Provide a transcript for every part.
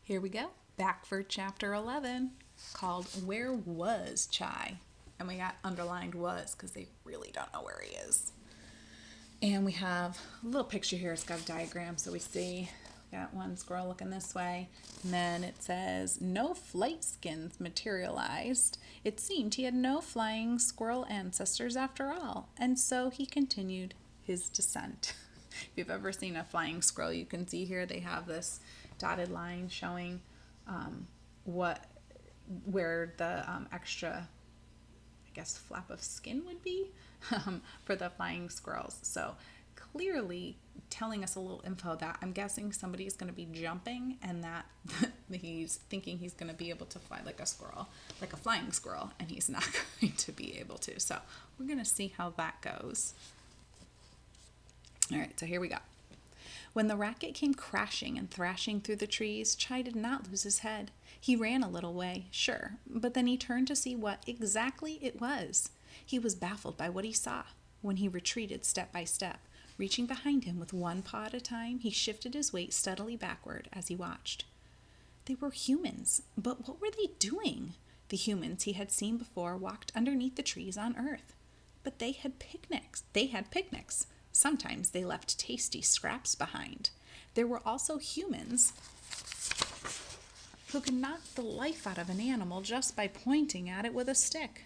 Here we go. Back for chapter 11 called Where Was Chai? And we got underlined was because they really don't know where he is. And we have a little picture here. It's got a diagram. So we see got one squirrel looking this way. And then it says, no flight skins materialized. It seemed he had no flying squirrel ancestors after all. And so he continued his descent. If you've ever seen a flying squirrel, you can see here they have this dotted line showing where the extra, I guess, flap of skin would be for the flying squirrels. So clearly telling us a little info that I'm guessing somebody's going to be jumping and that he's thinking he's going to be able to fly like a squirrel, like a flying squirrel, and he's not going to be able to. So we're going to see how that goes. All right, so here we go. When the racket came crashing and thrashing through the trees, Chai did not lose his head. He ran a little way, sure, but then he turned to see what exactly it was. He was baffled by what he saw. When he retreated step by step, reaching behind him with one paw at a time, he shifted his weight steadily backward as he watched. They were humans, but what were they doing? The humans he had seen before walked underneath the trees on Earth. But they had picnics. Sometimes they left tasty scraps behind. There were also humans who could knock the life out of an animal just by pointing at it with a stick.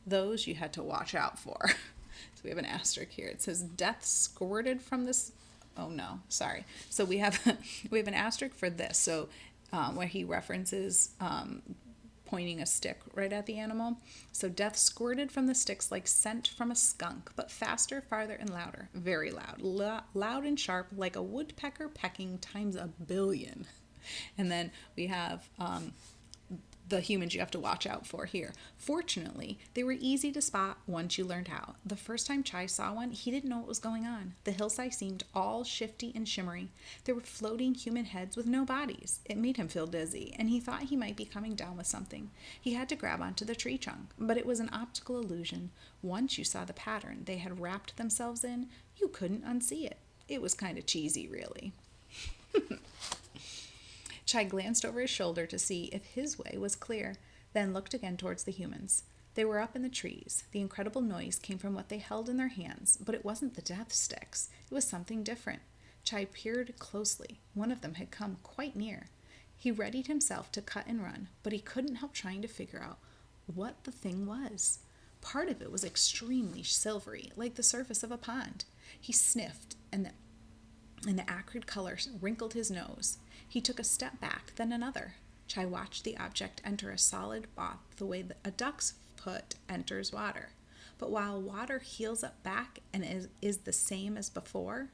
Those you had to watch out for. So we have an asterisk here. It says death squirted from this. Oh no, sorry. So we have an asterisk for this. So where he references pointing a stick right at the animal. So death squirted from the sticks like scent from a skunk, but faster, farther, and louder. Very loud. Loud and sharp like a woodpecker pecking times a billion. And then we have the humans you have to watch out for here. Fortunately, they were easy to spot once you learned how. The first time Chai saw one, he didn't know what was going on. The hillside seemed all shifty and shimmery. There were floating human heads with no bodies. It made him feel dizzy, and he thought he might be coming down with something. He had to grab onto the tree trunk, but it was an optical illusion. Once you saw the pattern they had wrapped themselves in, you couldn't unsee it. It was kind of cheesy, really. Chai glanced over his shoulder to see if his way was clear, then looked again towards the humans. They were up in the trees. The incredible noise came from what they held in their hands, but it wasn't the death sticks. It was something different. Chai peered closely. One of them had come quite near. He readied himself to cut and run, but he couldn't help trying to figure out what the thing was. Part of it was extremely silvery, like the surface of a pond. He sniffed, and the acrid color wrinkled his nose. He took a step back, then another. Chai watched the object enter a solid bath the way a duck's foot enters water. But while water heals up back and is the same as before,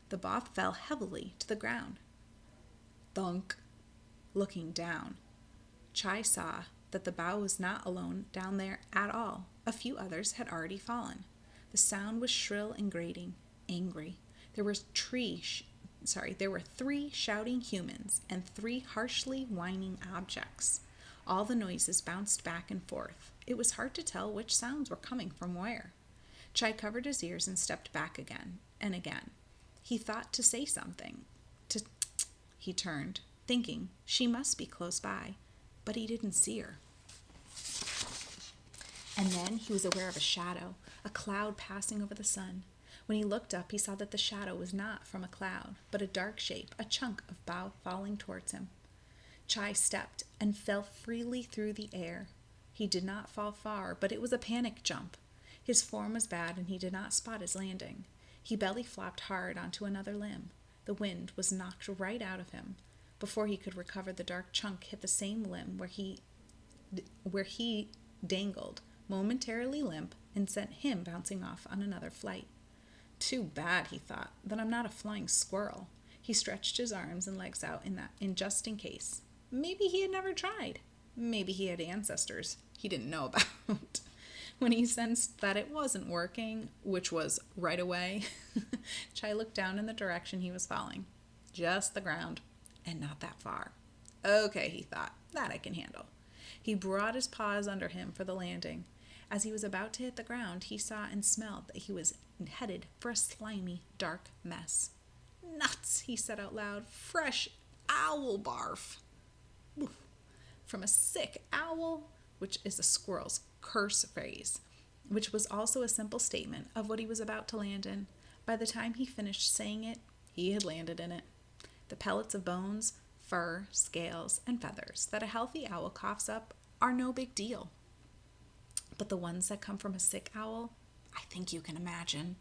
the bath fell heavily to the ground. Thunk. Looking down, Chai saw that the bough was not alone down there at all. A few others had already fallen. The sound was shrill and grating, angry. There were three shouting humans and 3 harshly whining objects. All the noises bounced back and forth. It was hard to tell which sounds were coming from where. Chai covered his ears and stepped back again and again. He thought to say something. He turned, thinking she must be close by, but he didn't see her. And then he was aware of a shadow, a cloud passing over the sun. When he looked up, he saw that the shadow was not from a cloud, but a dark shape, a chunk of bough falling towards him. Chai stepped and fell freely through the air. He did not fall far, but it was a panic jump. His form was bad, and he did not spot his landing. He belly flopped hard onto another limb. The wind was knocked right out of him. Before he could recover, the dark chunk hit the same limb where he dangled, momentarily limp, and sent him bouncing off on another flight. Too bad, he thought, that I'm not a flying squirrel. He stretched his arms and legs out in just in case. Maybe he had never tried. Maybe he had ancestors he didn't know about. When he sensed that it wasn't working, which was right away, Chai looked down in the direction he was falling. Just the ground, and not that far. Okay, he thought, that I can handle. He brought his paws under him for the landing. As he was about to hit the ground, he saw and smelled that he was headed for a slimy, dark mess. Nuts, he said out loud. Fresh owl barf. From a sick owl, which is a squirrel's curse phrase, which was also a simple statement of what he was about to land in. By the time he finished saying it, he had landed in it. The pellets of bones, fur, scales, and feathers that a healthy owl coughs up are no big deal. But the ones that come from a sick owl, I think you can imagine.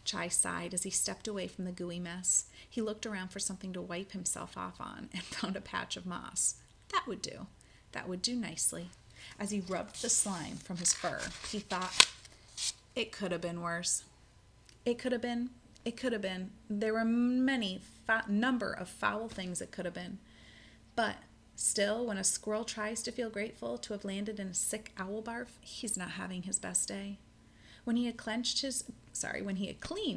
Chai sighed as he stepped away from the gooey mess. He looked around for something to wipe himself off on and found a patch of moss. That would do. That would do nicely. As he rubbed the slime from his fur, he thought, it could have been worse. It could have been. It could have been. There were number of foul things it could have been. But still, when a squirrel tries to feel grateful to have landed in a sick owl barf, he's not having his best day. When he had cleaned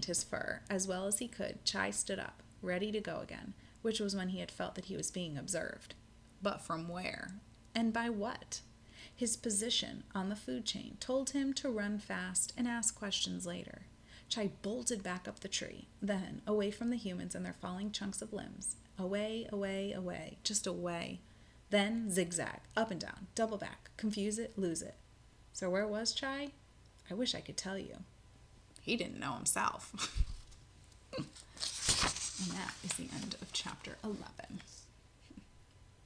his fur as well as he could, Chai stood up, ready to go again, which was when he had felt that he was being observed. But from where? And by what? His position on the food chain told him to run fast and ask questions later. Chai bolted back up the tree, then away from the humans and their falling chunks of limbs. Away, away, away, just away. Then zigzag, up and down, double back, confuse it, lose it. So where was Chai? I wish I could tell you. He didn't know himself. And that is the end of chapter 11.